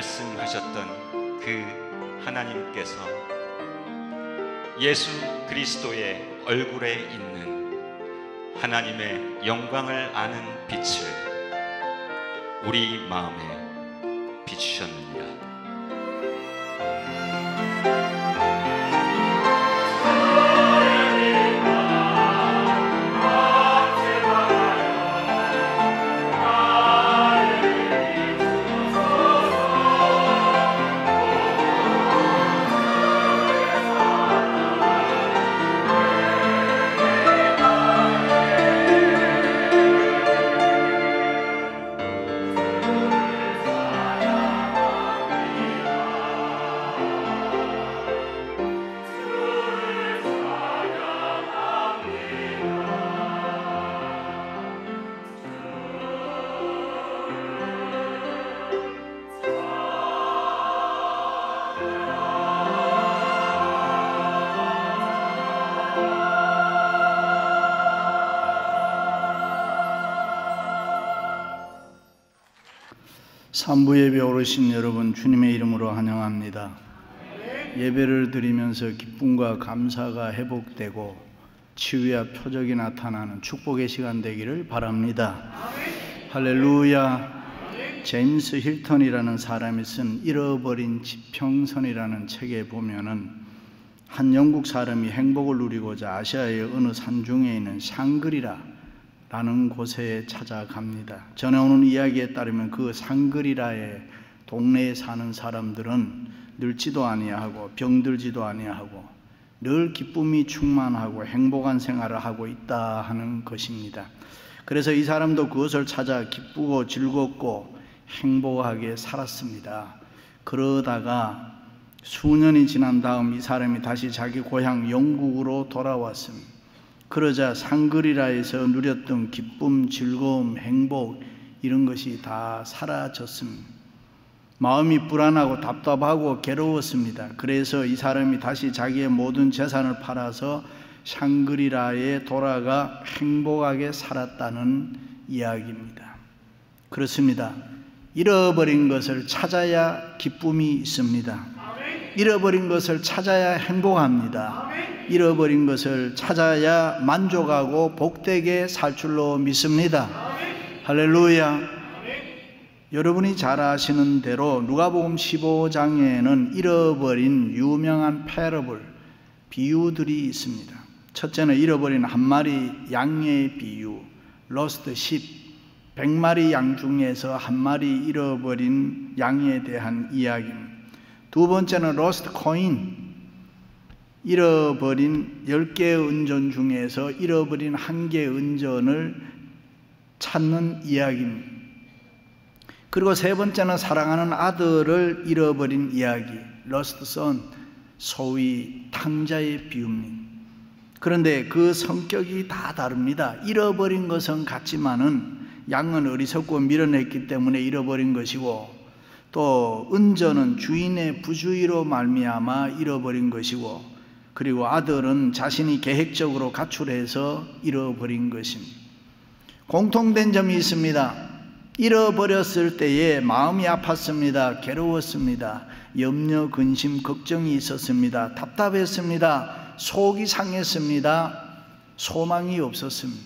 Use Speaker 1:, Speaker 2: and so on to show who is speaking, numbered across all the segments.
Speaker 1: 말씀하셨던 그 하나님께서 예수 그리스도의 얼굴에 있는 하나님의 영광을 아는 빛을 우리 마음에 비추셨느니라.
Speaker 2: 삼부 예배 오르신 여러분, 주님의 이름으로 환영합니다. 예배를 드리면서 기쁨과 감사가 회복되고 치유와 표적이 나타나는 축복의 시간 되기를 바랍니다. 할렐루야. 제임스 힐턴이라는 사람이 쓴 잃어버린 지평선이라는 책에 보면은 한 영국 사람이 행복을 누리고자 아시아의 어느 산중에 있는 샹그리라 라는 곳에 찾아갑니다. 전해오는 이야기에 따르면 그 샹그리라의 동네에 사는 사람들은 늙지도 아니하고 병들지도 아니하고 늘 기쁨이 충만하고 행복한 생활을 하고 있다 하는 것입니다. 그래서 이 사람도 그것을 찾아 기쁘고 즐겁고 행복하게 살았습니다. 그러다가 수년이 지난 다음 이 사람이 다시 자기 고향 영국으로 돌아왔습니다. 그러자 샹그리라에서 누렸던 기쁨, 즐거움, 행복 이런 것이 다 사라졌습니다. 마음이 불안하고 답답하고 괴로웠습니다. 그래서 이 사람이 다시 자기의 모든 재산을 팔아서 샹그리라에 돌아가 행복하게 살았다는 이야기입니다. 그렇습니다. 잃어버린 것을 찾아야 기쁨이 있습니다. 잃어버린 것을 찾아야 행복합니다. 잃어버린 것을 찾아야 만족하고 복되게 살 줄로 믿습니다. 할렐루야. 여러분이 잘 아시는 대로 누가복음 15장에는 잃어버린 유명한 패러블, 비유들이 있습니다. 첫째는 잃어버린 한 마리 양의 비유, 로스트 sheep, 100마리 양 중에서 한 마리 잃어버린 양에 대한 이야기입니다. 두 번째는 로스트 코인, 잃어버린 10개의 은전 중에서 잃어버린 1개의 은전을 찾는 이야기입니다. 그리고 세 번째는 사랑하는 아들을 잃어버린 이야기, lost son, 소위 탕자의 비유입니다. 그런데 그 성격이 다 다릅니다. 잃어버린 것은 같지만은 양은 어리석고 밀어냈기 때문에 잃어버린 것이고, 또 은전은 주인의 부주의로 말미암아 잃어버린 것이고, 그리고 아들은 자신이 계획적으로 가출해서 잃어버린 것입니다. 공통된 점이 있습니다. 잃어버렸을 때에 마음이 아팠습니다. 괴로웠습니다. 염려, 근심, 걱정이 있었습니다. 답답했습니다. 속이 상했습니다. 소망이 없었습니다.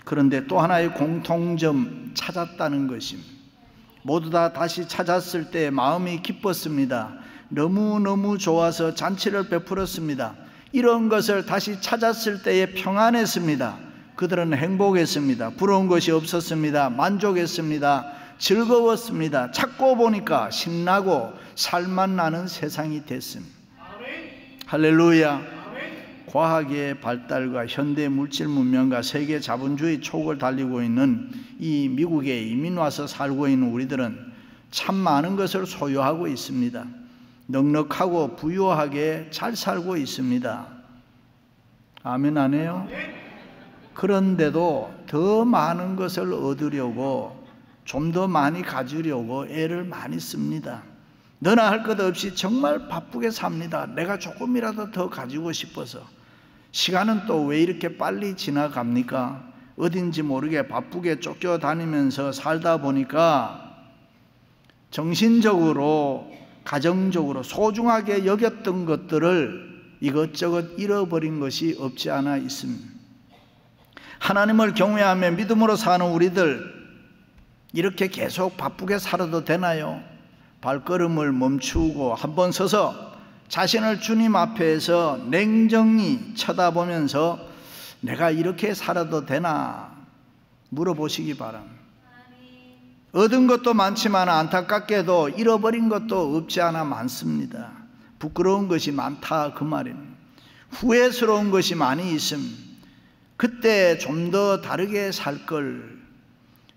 Speaker 2: 그런데 또 하나의 공통점 찾았다는 것입니다. 모두 다 다시 찾았을 때 마음이 기뻤습니다. 너무너무 좋아서 잔치를 베풀었습니다. 이런 것을 다시 찾았을 때에 평안했습니다. 그들은 행복했습니다. 부러운 것이 없었습니다. 만족했습니다. 즐거웠습니다. 찾고 보니까 신나고 살만 나는 세상이 됐습니다. 할렐루야. 과학의 발달과 현대 물질 문명과 세계 자본주의 촉을 달리고 있는 이 미국에 이민 와서 살고 있는 우리들은 참 많은 것을 소유하고 있습니다. 넉넉하고 부유하게 잘 살고 있습니다. 아멘 안 해요? 그런데도 더 많은 것을 얻으려고, 좀 더 많이 가지려고 애를 많이 씁니다. 너나 할 것 없이 정말 바쁘게 삽니다. 내가 조금이라도 더 가지고 싶어서. 시간은 또 왜 이렇게 빨리 지나갑니까? 어딘지 모르게 바쁘게 쫓겨다니면서 살다 보니까 정신적으로, 가정적으로 소중하게 여겼던 것들을 이것저것 잃어버린 것이 없지 않아 있습니다. 하나님을 경외하며 믿음으로 사는 우리들, 이렇게 계속 바쁘게 살아도 되나요? 발걸음을 멈추고 한번 서서 자신을 주님 앞에서 냉정히 쳐다보면서 내가 이렇게 살아도 되나 물어보시기 바랍니다. 얻은 것도 많지만 안타깝게도 잃어버린 것도 없지 않아 많습니다. 부끄러운 것이 많다 그 말입니다. 후회스러운 것이 많이 있음. 그때 좀 더 다르게 살 걸.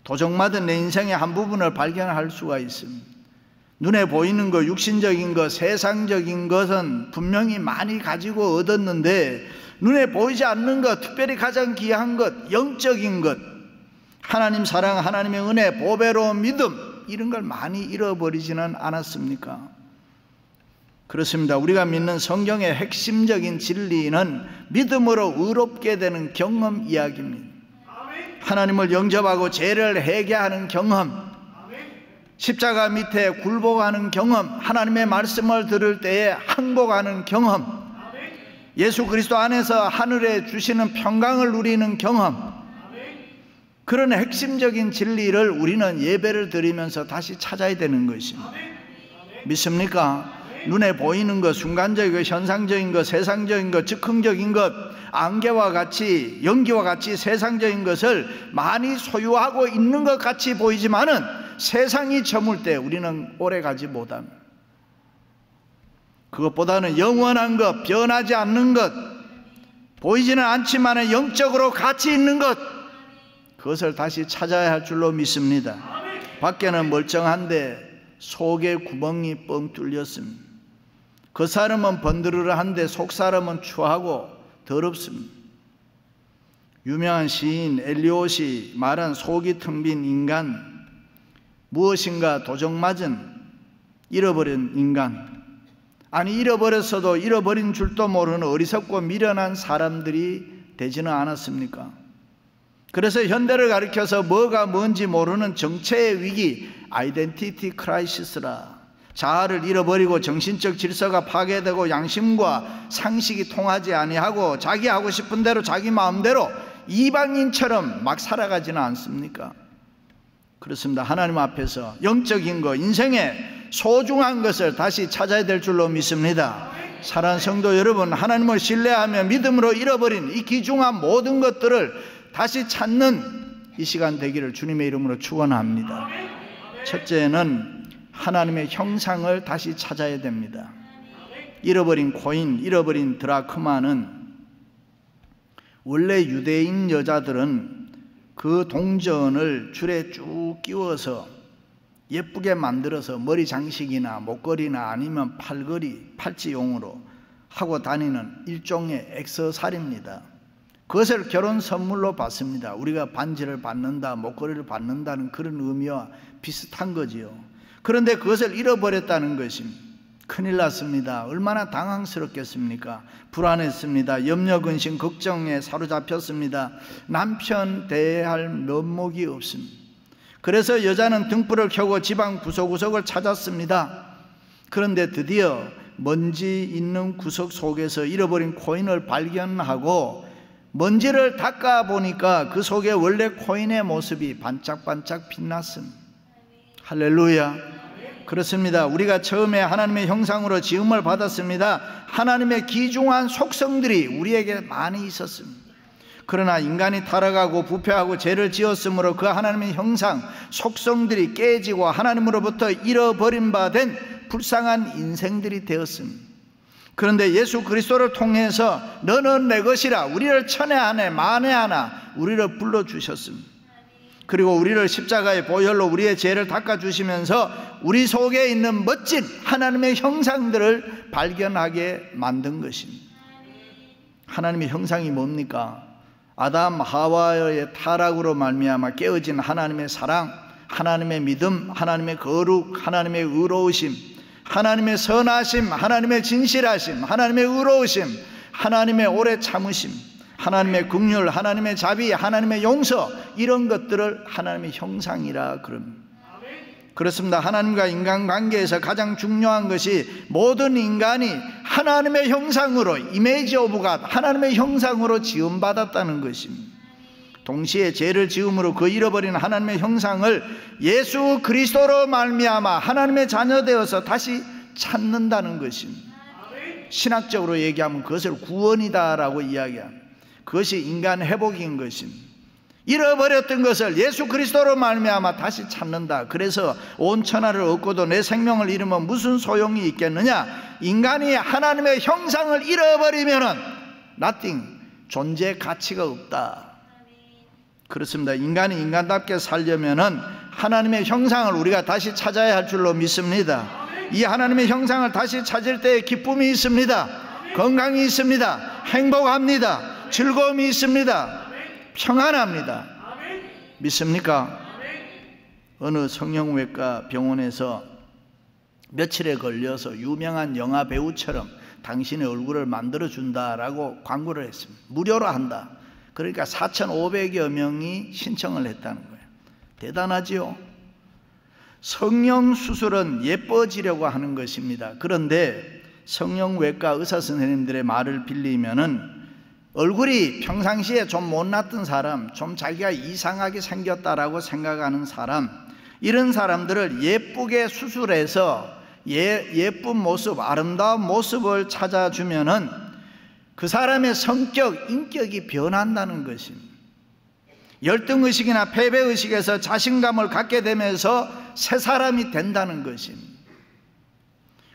Speaker 2: 도적맞은 내 인생의 한 부분을 발견할 수가 있습니다. 눈에 보이는 것, 육신적인 것, 세상적인 것은 분명히 많이 가지고 얻었는데 눈에 보이지 않는 것, 특별히 가장 귀한 것, 영적인 것, 하나님 사랑, 하나님의 은혜, 보배로운 믿음, 이런 걸 많이 잃어버리지는 않았습니까? 그렇습니다. 우리가 믿는 성경의 핵심적인 진리는 믿음으로 의롭게 되는 경험 이야기입니다. 하나님을 영접하고 죄를 회개하는 경험, 십자가 밑에 굴복하는 경험, 하나님의 말씀을 들을 때에 항복하는 경험, 예수 그리스도 안에서 하늘에 주시는 평강을 누리는 경험, 그런 핵심적인 진리를 우리는 예배를 드리면서 다시 찾아야 되는 것입니다. 믿습니까? 눈에 보이는 것, 순간적인 것, 현상적인 것, 세상적인 것, 즉흥적인 것, 안개와 같이, 연기와 같이 세상적인 것을 많이 소유하고 있는 것 같이 보이지만은 세상이 저물 때 우리는 오래 가지 못합니다. 그것보다는 영원한 것, 변하지 않는 것, 보이지는 않지만 영적으로 가치 있는 것, 그것을 다시 찾아야 할 줄로 믿습니다. 밖에는 멀쩡한데 속에 구멍이 뻥 뚫렸습니다. 그 사람은 번드르르한데 속 사람은 추하고 더럽습니다. 유명한 시인 엘리엇이 말한 속이 텅 빈 인간, 무엇인가 도적맞은 잃어버린 인간, 아니 잃어버렸어도 잃어버린 줄도 모르는 어리석고 미련한 사람들이 되지는 않았습니까? 그래서 현대를 가리켜서 뭐가 뭔지 모르는 정체의 위기, 아이덴티티 크라이시스라, 자아를 잃어버리고 정신적 질서가 파괴되고 양심과 상식이 통하지 아니하고 자기 하고 싶은 대로 자기 마음대로 이방인처럼 막 살아가지는 않습니까? 그렇습니다. 하나님 앞에서 영적인 것, 인생의 소중한 것을 다시 찾아야 될 줄로 믿습니다. 사랑하는 성도 여러분, 하나님을 신뢰하며 믿음으로 잃어버린 이 귀중한 모든 것들을 다시 찾는 이 시간 되기를 주님의 이름으로 축원합니다. 첫째는 하나님의 형상을 다시 찾아야 됩니다. 잃어버린 코인, 잃어버린 드라크마는 원래 유대인 여자들은 그 동전을 줄에 쭉 끼워서 예쁘게 만들어서 머리 장식이나 목걸이나 아니면 팔걸이, 팔찌용으로 하고 다니는 일종의 액세서리입니다. 그것을 결혼 선물로 받습니다. 우리가 반지를 받는다, 목걸이를 받는다는 그런 의미와 비슷한 거지요. 그런데 그것을 잃어버렸다는 것입니다. 큰일 났습니다. 얼마나 당황스럽겠습니까? 불안했습니다. 염려, 근심, 걱정에 사로잡혔습니다. 남편 대할 면목이 없습니다. 그래서 여자는 등불을 켜고 지방 구석구석을 찾았습니다. 그런데 드디어 먼지 있는 구석 속에서 잃어버린 코인을 발견하고 먼지를 닦아 보니까 그 속에 원래 코인의 모습이 반짝반짝 빛났습니다. 할렐루야. 그렇습니다. 우리가 처음에 하나님의 형상으로 지음을 받았습니다. 하나님의 귀중한 속성들이 우리에게 많이 있었습니다. 그러나 인간이 타락하고 부패하고 죄를 지었으므로 그 하나님의 형상, 속성들이 깨지고 하나님으로부터 잃어버린 바 된 불쌍한 인생들이 되었습니다. 그런데 예수 그리스도를 통해서 너는 내 것이라 우리를 천애하네 만애하나 우리를 불러주셨습니다. 그리고 우리를 십자가의 보혈로 우리의 죄를 닦아주시면서 우리 속에 있는 멋진 하나님의 형상들을 발견하게 만든 것입니다. 하나님의 형상이 뭡니까? 아담 하와의 타락으로 말미암아 깨어진 하나님의 사랑, 하나님의 믿음, 하나님의 거룩, 하나님의 의로우심, 하나님의 선하심, 하나님의 진실하심, 하나님의 의로우심, 하나님의 오래 참으심, 하나님의 긍휼, 하나님의 자비, 하나님의 용서, 이런 것들을 하나님의 형상이라 그럽니다. 그렇습니다. 하나님과 인간관계에서 가장 중요한 것이 모든 인간이 하나님의 형상으로, 이미지 오브 갓, 하나님의 형상으로 지음받았다는 것입니다. 동시에 죄를 지음으로 그 잃어버린 하나님의 형상을 예수 그리스도로 말미암아 하나님의 자녀 되어서 다시 찾는다는 것입니다. 신학적으로 얘기하면 그것을 구원이다라고 이야기합니다. 그것이 인간 회복인 것입니다. 잃어버렸던 것을 예수 그리스도로 말미암아 다시 찾는다. 그래서 온 천하를 얻고도 내 생명을 잃으면 무슨 소용이 있겠느냐. 인간이 하나님의 형상을 잃어버리면은 nothing, 존재 가치가 없다. 그렇습니다. 인간이 인간답게 살려면은 하나님의 형상을 우리가 다시 찾아야 할 줄로 믿습니다. 이 하나님의 형상을 다시 찾을 때에 기쁨이 있습니다. 건강이 있습니다. 행복합니다. 즐거움이 있습니다. 평안합니다. 믿습니까? 어느 성형외과 병원에서 며칠에 걸려서 유명한 영화 배우처럼 당신의 얼굴을 만들어준다라고 광고를 했습니다. 무료로 한다. 그러니까 4,500여 명이 신청을 했다는 거예요. 대단하지요? 성형수술은 예뻐지려고 하는 것입니다. 그런데 성형외과 의사 선생님들의 말을 빌리면은 얼굴이 평상시에 좀 못났던 사람, 좀 자기가 이상하게 생겼다라고 생각하는 사람, 이런 사람들을 예쁘게 수술해서 예쁜 모습, 아름다운 모습을 찾아주면은 그 사람의 성격, 인격이 변한다는 것입니다. 열등의식이나 패배의식에서 자신감을 갖게 되면서 새 사람이 된다는 것입니다.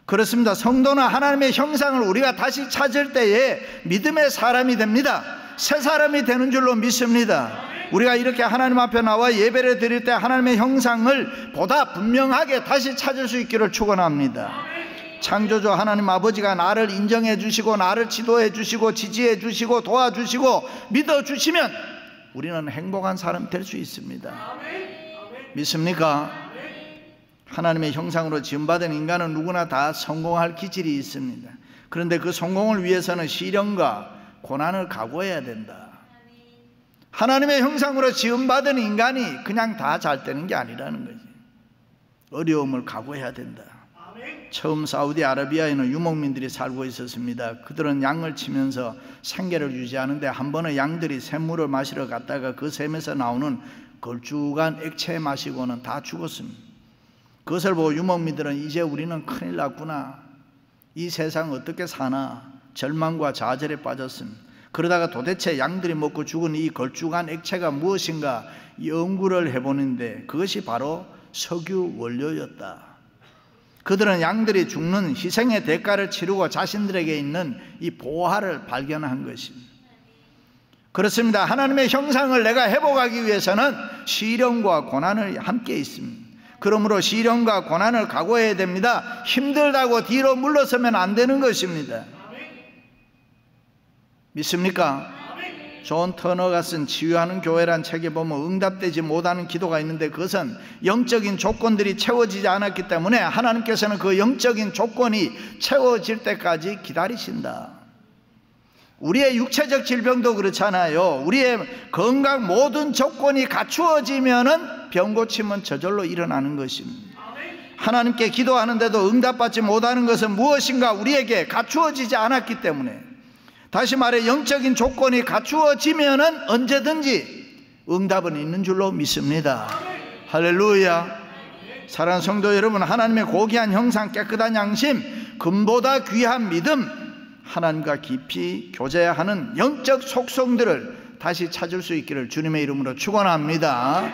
Speaker 2: 그렇습니다. 성도는 하나님의 형상을 우리가 다시 찾을 때에 믿음의 사람이 됩니다. 새 사람이 되는 줄로 믿습니다. 우리가 이렇게 하나님 앞에 나와 예배를 드릴 때 하나님의 형상을 보다 분명하게 다시 찾을 수 있기를 축원합니다. 창조주 하나님 아버지가 나를 인정해 주시고 나를 지도해 주시고 지지해 주시고 도와주시고 믿어 주시면 우리는 행복한 사람 될 수 있습니다. 믿습니까? 하나님의 형상으로 지음받은 인간은 누구나 다 성공할 기질이 있습니다. 그런데 그 성공을 위해서는 시련과 고난을 각오해야 된다. 하나님의 형상으로 지음받은 인간이 그냥 다 잘 되는 게 아니라는 거지. 어려움을 각오해야 된다. 처음 사우디아라비아에는 유목민들이 살고 있었습니다. 그들은 양을 치면서 생계를 유지하는데 한 번은 양들이 샘물을 마시러 갔다가 그 샘에서 나오는 걸쭉한 액체 마시고는 다 죽었습니다. 그것을 보고 유목민들은 이제 우리는 큰일 났구나, 이 세상 어떻게 사나 절망과 좌절에 빠졌습니다. 그러다가 도대체 양들이 먹고 죽은 이 걸쭉한 액체가 무엇인가 연구를 해보는데 그것이 바로 석유 원료였다. 그들은 양들이 죽는 희생의 대가를 치르고 자신들에게 있는 이 보화를 발견한 것입니다. 그렇습니다. 하나님의 형상을 내가 회복하기 위해서는 시련과 고난을 함께 있습니다. 그러므로 시련과 고난을 각오해야 됩니다. 힘들다고 뒤로 물러서면 안 되는 것입니다. 믿습니까? 존 터너가 쓴 치유하는 교회란 책에 보면 응답되지 못하는 기도가 있는데 그것은 영적인 조건들이 채워지지 않았기 때문에 하나님께서는 그 영적인 조건이 채워질 때까지 기다리신다. 우리의 육체적 질병도 그렇잖아요. 우리의 건강 모든 조건이 갖추어지면은 병 고침은 저절로 일어나는 것입니다. 하나님께 기도하는데도 응답받지 못하는 것은 무엇인가 우리에게 갖추어지지 않았기 때문에, 다시 말해 영적인 조건이 갖추어지면은 언제든지 응답은 있는 줄로 믿습니다. 할렐루야. 사랑하는 성도 여러분, 하나님의 고귀한 형상, 깨끗한 양심, 금보다 귀한 믿음, 하나님과 깊이 교제하는 영적 속성들을 다시 찾을 수 있기를 주님의 이름으로 축원합니다.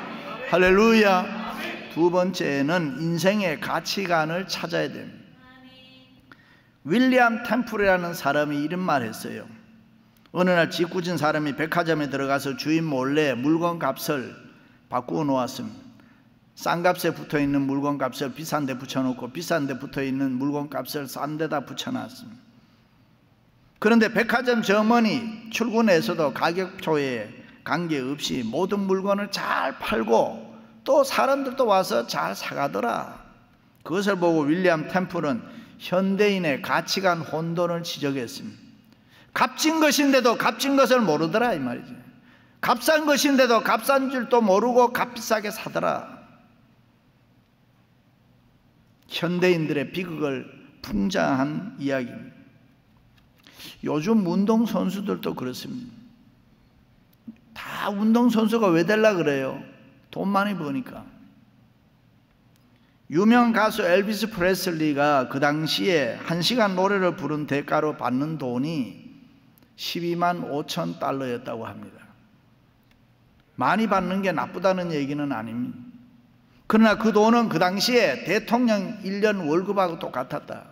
Speaker 2: 할렐루야. 두 번째는 인생의 가치관을 찾아야 됩니다. 윌리엄 템플이라는 사람이 이런 말 했어요. 어느 날 짓궂은 사람이 백화점에 들어가서 주인 몰래 물건 값을 바꾸어 놓았습니다. 싼 값에 붙어있는 물건 값을 비싼 데 붙여놓고 비싼 데 붙어있는 물건 값을 싼 데다 붙여놨습니다. 그런데 백화점 점원이 출근해서도 가격표에 관계없이 모든 물건을 잘 팔고 또 사람들도 와서 잘 사가더라. 그것을 보고 윌리엄 템플은 현대인의 가치관 혼돈을 지적했습니다. 값진 것인데도 값진 것을 모르더라 이 말이죠. 값싼 것인데도 값싼 줄도 모르고 값비싸게 사더라. 현대인들의 비극을 풍자한 이야기입니다. 요즘 운동선수들도 그렇습니다. 다 운동선수가 왜 되려고 그래요? 돈 많이 버니까. 유명 가수 엘비스 프레슬리가 그 당시에 1시간 노래를 부른 대가로 받는 돈이 12만 5천 달러였다고 합니다. 많이 받는 게 나쁘다는 얘기는 아닙니다. 그러나 그 돈은 그 당시에 대통령 1년 월급하고 똑같았다.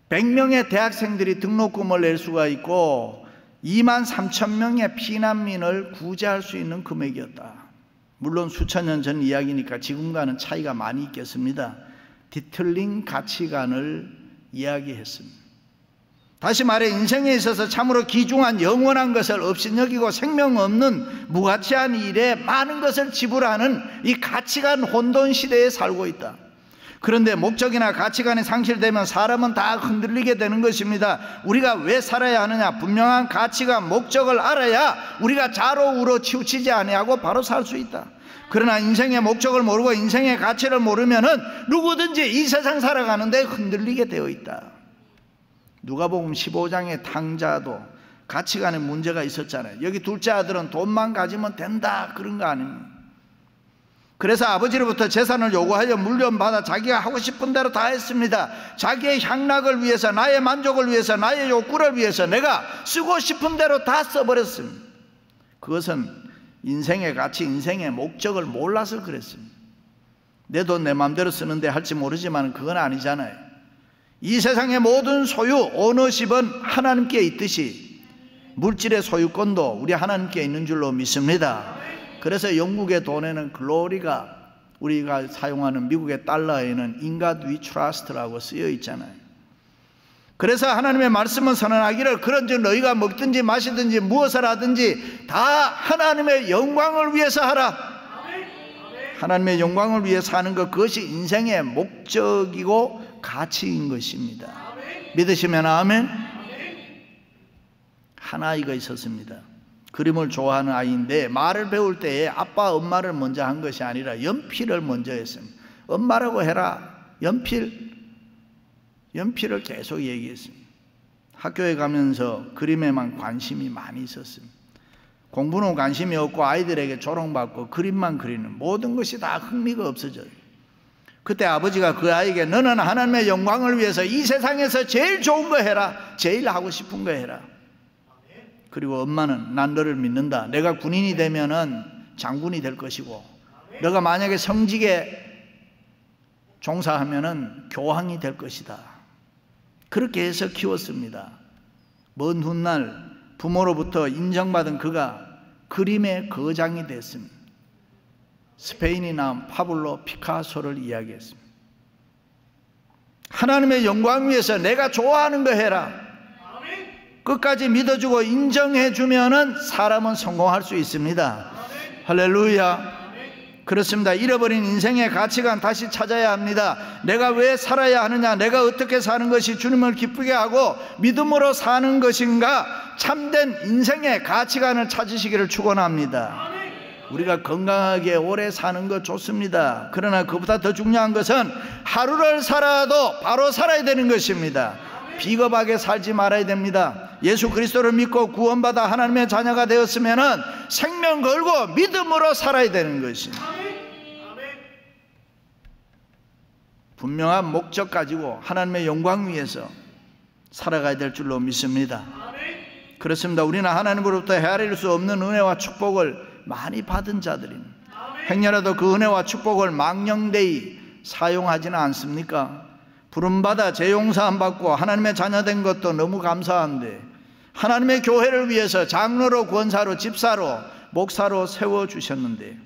Speaker 2: 100명의 대학생들이 등록금을 낼 수가 있고 2만 3천 명의 피난민을 구제할 수 있는 금액이었다. 물론 수천 년 전 이야기니까 지금과는 차이가 많이 있겠습니다. 뒤틀린 가치관을 이야기했습니다. 다시 말해 인생에 있어서 참으로 귀중한 영원한 것을 업신여기고 생명 없는 무가치한 일에 많은 것을 지불하는 이 가치관 혼돈 시대에 살고 있다. 그런데 목적이나 가치관이 상실되면 사람은 다 흔들리게 되는 것입니다. 우리가 왜 살아야 하느냐? 분명한 가치관, 목적을 알아야 우리가 좌로우로 치우치지 아니하고 바로 살 수 있다. 그러나 인생의 목적을 모르고 인생의 가치를 모르면은 누구든지 이 세상 살아가는데 흔들리게 되어 있다. 누가복음 15장의 탕자도 가치관에 문제가 있었잖아요. 여기 둘째 아들은 돈만 가지면 된다 그런 거 아닙니까? 그래서 아버지로부터 재산을 요구하여 물려받아 자기가 하고 싶은 대로 다 했습니다. 자기의 향락을 위해서, 나의 만족을 위해서, 나의 욕구를 위해서 내가 쓰고 싶은 대로 다 써버렸습니다. 그것은 인생의 가치, 인생의 목적을 몰라서 그랬습니다. 내 돈 내 마음대로 쓰는데 할지 모르지만 그건 아니잖아요. 이 세상의 모든 소유, 오너십은 하나님께 있듯이 물질의 소유권도 우리 하나님께 있는 줄로 믿습니다. 그래서 영국의 돈에는 글로리가, 우리가 사용하는 미국의 달러에는 In God we trust라고 쓰여 있잖아요. 그래서 하나님의 말씀은 선언하기를 그런즉 너희가 먹든지 마시든지 무엇을 하든지 다 하나님의 영광을 위해서 하라. 하나님의 영광을 위해서 하는 것, 그것이 인생의 목적이고 가치인 것입니다. 믿으시면 아멘. 한 아이가 있었습니다. 그림을 좋아하는 아이인데 말을 배울 때에 아빠 엄마를 먼저 한 것이 아니라 연필을 먼저 했습니다. 엄마라고 해라. 연필을 계속 얘기했습니다. 학교에 가면서 그림에만 관심이 많이 있었습니다. 공부는 관심이 없고 아이들에게 조롱받고 그림만 그리는 모든 것이 다 흥미가 없어져요. 그때 아버지가 그 아이에게 너는 하나님의 영광을 위해서 이 세상에서 제일 좋은 거 해라. 제일 하고 싶은 거 해라. 그리고 엄마는 난 너를 믿는다. 내가 군인이 되면은 장군이 될 것이고 너가 만약에 성직에 종사하면은 교황이 될 것이다. 그렇게 해서 키웠습니다. 먼 훗날 부모로부터 인정받은 그가 그림의 거장이 됐습니다. 스페인이 나온 파블로 피카소를 이야기했습니다. 하나님의 영광 위해서 내가 좋아하는 거 해라. 끝까지 믿어주고 인정해주면은 사람은 성공할 수 있습니다. 할렐루야. 그렇습니다. 잃어버린 인생의 가치관 다시 찾아야 합니다. 내가 왜 살아야 하느냐, 내가 어떻게 사는 것이 주님을 기쁘게 하고 믿음으로 사는 것인가, 참된 인생의 가치관을 찾으시기를 축원합니다. 우리가 건강하게 오래 사는 것 좋습니다. 그러나 그보다 더 중요한 것은 하루를 살아도 바로 살아야 되는 것입니다. 비겁하게 살지 말아야 됩니다. 예수 그리스도를 믿고 구원받아 하나님의 자녀가 되었으면 생명 걸고 믿음으로 살아야 되는 것입니다. 분명한 목적 가지고 하나님의 영광 위해서 살아가야 될 줄로 믿습니다. 그렇습니다. 우리는 하나님으로부터 헤아릴 수 없는 은혜와 축복을 많이 받은 자들입니다. 행여라도 그 은혜와 축복을 망령되이 사용하지는 않습니까? 부름받아 재용사함 받고 하나님의 자녀된 것도 너무 감사한데 하나님의 교회를 위해서 장로로, 권사로, 집사로, 목사로 세워주셨는데,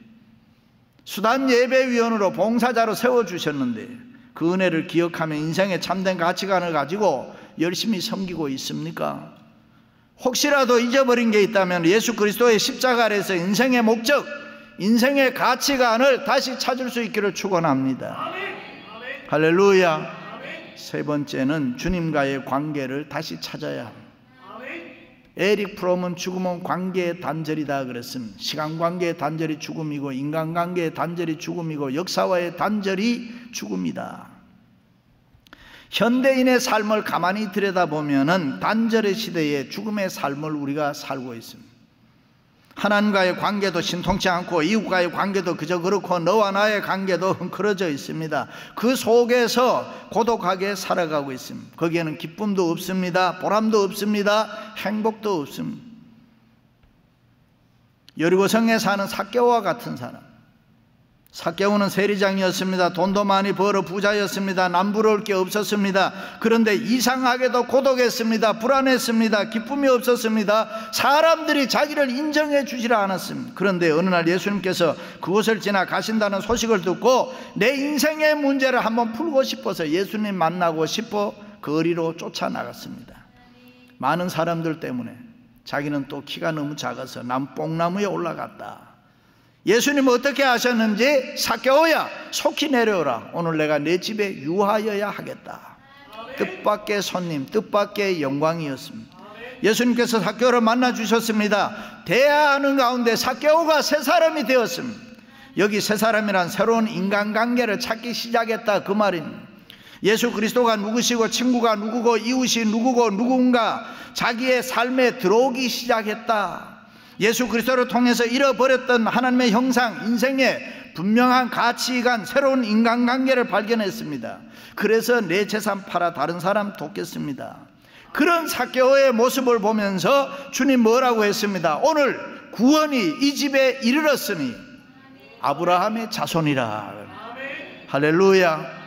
Speaker 2: 수단 예배위원으로 봉사자로 세워주셨는데 그 은혜를 기억하며 인생의 참된 가치관을 가지고 열심히 섬기고 있습니까? 혹시라도 잊어버린 게 있다면 예수 그리스도의 십자가 아래에서 인생의 목적, 인생의 가치관을 다시 찾을 수 있기를 축원합니다. 할렐루야. 세 번째는 주님과의 관계를 다시 찾아야 합니다. 에릭 프롬은 죽음은 관계의 단절이다 그랬습니다. 시간관계의 단절이 죽음이고 인간관계의 단절이 죽음이고 역사와의 단절이 죽음이다. 현대인의 삶을 가만히 들여다보면 단절의 시대에 죽음의 삶을 우리가 살고 있습니다. 하나님과의 관계도 신통치 않고 이웃과의 관계도 그저 그렇고 너와 나의 관계도 헝클어져 있습니다. 그 속에서 고독하게 살아가고 있습니다. 거기에는 기쁨도 없습니다. 보람도 없습니다. 행복도 없습니다. 여리고성에 사는 삭개오와 같은 사람, 삭개오는 세리장이었습니다. 돈도 많이 벌어 부자였습니다. 남부러울 게 없었습니다. 그런데 이상하게도 고독했습니다. 불안했습니다. 기쁨이 없었습니다. 사람들이 자기를 인정해 주질 않았습니다. 그런데 어느 날 예수님께서 그곳을 지나 가신다는 소식을 듣고 내 인생의 문제를 한번 풀고 싶어서 예수님 만나고 싶어 거리로 쫓아나갔습니다. 많은 사람들 때문에 자기는 또 키가 너무 작아서 뽕나무에 올라갔다. 예수님은 어떻게 하셨는지, 삭개오야 속히 내려오라. 오늘 내가 내 집에 유하여야 하겠다. 뜻밖의 손님, 뜻밖의 영광이었습니다. 예수님께서 삭개오를 만나 주셨습니다. 대화하는 가운데 삭개오가 새 사람이 되었습니다. 여기 새 사람이란 새로운 인간관계를 찾기 시작했다 그 말입니다. 예수 그리스도가 누구시고 친구가 누구고 이웃이 누구고 누군가 자기의 삶에 들어오기 시작했다. 예수 그리스도를 통해서 잃어버렸던 하나님의 형상, 인생의 분명한 가치관, 새로운 인간관계를 발견했습니다. 그래서 내 재산 팔아 다른 사람 돕겠습니다. 그런 삭개오의 모습을 보면서 주님 뭐라고 했습니다. 오늘 구원이 이 집에 이르렀으니 아브라함의 자손이라. 할렐루야.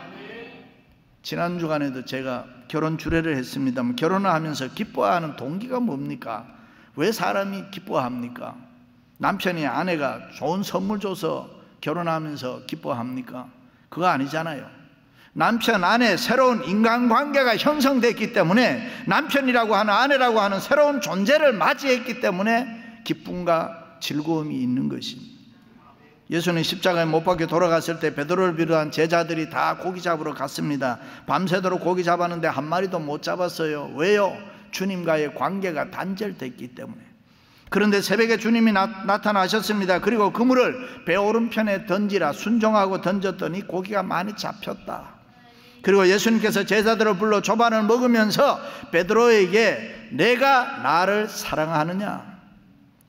Speaker 2: 지난 주간에도 제가 결혼 주례를 했습니다만, 결혼을 하면서 기뻐하는 동기가 뭡니까? 왜 사람이 기뻐합니까? 남편이 아내가 좋은 선물 줘서 결혼하면서 기뻐합니까? 그거 아니잖아요. 남편, 아내 새로운 인간관계가 형성됐기 때문에, 남편이라고 하는, 아내라고 하는 새로운 존재를 맞이했기 때문에 기쁨과 즐거움이 있는 것입니다. 예수는 십자가에 못 박혀 돌아갔을 때 베드로를 비롯한 제자들이 다 고기 잡으러 갔습니다. 밤새도록 고기 잡았는데 한 마리도 못 잡았어요. 왜요? 주님과의 관계가 단절됐기 때문에. 그런데 새벽에 주님이 나타나셨습니다. 그리고 그물을 배 오른편에 던지라 순종하고 던졌더니 고기가 많이 잡혔다. 그리고 예수님께서 제자들을 불러 조반을 먹으면서 베드로에게 내가 나를 사랑하느냐,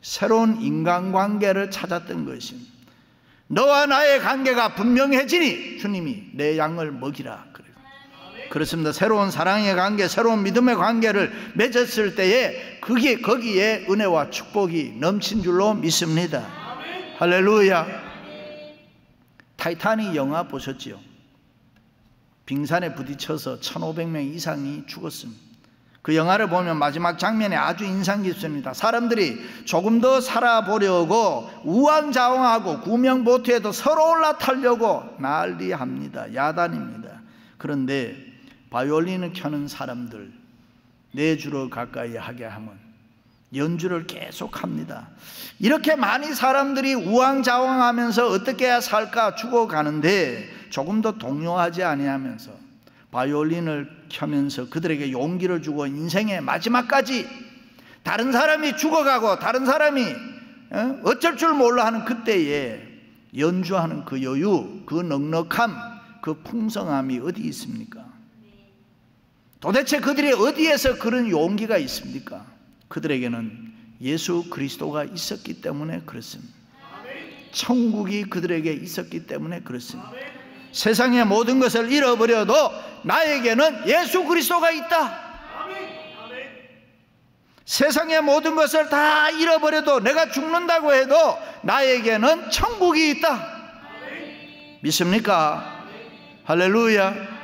Speaker 2: 새로운 인간관계를 찾았던 것입니다. 너와 나의 관계가 분명해지니 주님이 내 양을 먹이라. 그렇습니다. 새로운 사랑의 관계, 새로운 믿음의 관계를 맺었을 때에 거기에 은혜와 축복이 넘친 줄로 믿습니다. 할렐루야. 타이타닉 영화 보셨지요? 빙산에 부딪혀서 1500명 이상이 죽었습니다. 그 영화를 보면 마지막 장면이 아주 인상 깊습니다. 사람들이 조금 더 살아보려고 우왕좌왕하고 구명보트에도 서로 올라타려고 난리합니다. 야단입니다. 그런데 바이올린을 켜는 사람들, 내 주로 가까이 하게 하면 연주를 계속합니다. 이렇게 많이 사람들이 우왕좌왕하면서 어떻게 해야 살까 죽어가는데 조금 더 동요하지 아니하면서 바이올린을 켜면서 그들에게 용기를 주고 인생의 마지막까지, 다른 사람이 죽어가고 다른 사람이 어쩔 줄 몰라 하는 그때에 연주하는 그 여유, 그 넉넉함, 그 풍성함이 어디 있습니까? 도대체 그들이 어디에서 그런 용기가 있습니까? 그들에게는 예수 그리스도가 있었기 때문에 그렇습니다. 천국이 그들에게 있었기 때문에 그렇습니다. 세상의 모든 것을 잃어버려도 나에게는 예수 그리스도가 있다. 세상의 모든 것을 다 잃어버려도, 내가 죽는다고 해도 나에게는 천국이 있다. 믿습니까? 할렐루야.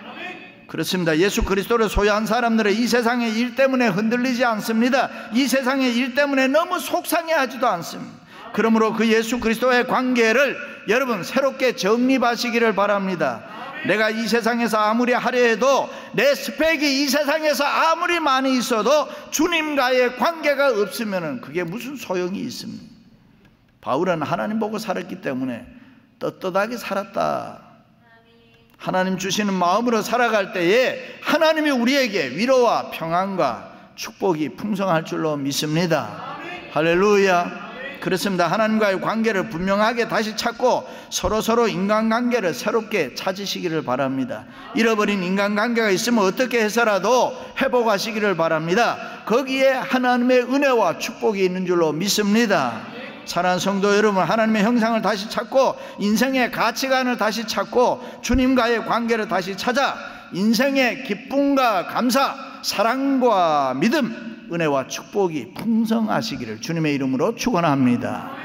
Speaker 2: 그렇습니다. 예수 그리스도를 소유한 사람들은 이 세상의 일 때문에 흔들리지 않습니다. 이 세상의 일 때문에 너무 속상해하지도 않습니다. 그러므로 그 예수 그리스도의 관계를 여러분 새롭게 정립하시기를 바랍니다. 내가 이 세상에서 아무리 하려 해도, 내 스펙이 이 세상에서 아무리 많이 있어도 주님과의 관계가 없으면 그게 무슨 소용이 있습니까? 바울은 하나님 보고 살았기 때문에 떳떳하게 살았다. 하나님 주시는 마음으로 살아갈 때에 하나님이 우리에게 위로와 평안과 축복이 풍성할 줄로 믿습니다. 할렐루야. 그렇습니다. 하나님과의 관계를 분명하게 다시 찾고 서로 인간관계를 새롭게 찾으시기를 바랍니다. 잃어버린 인간관계가 있으면 어떻게 해서라도 회복하시기를 바랍니다. 거기에 하나님의 은혜와 축복이 있는 줄로 믿습니다. 사랑하는 성도 여러분, 하나님의 형상을 다시 찾고 인생의 가치관을 다시 찾고 주님과의 관계를 다시 찾아 인생의 기쁨과 감사, 사랑과 믿음, 은혜와 축복이 풍성하시기를 주님의 이름으로 축원합니다.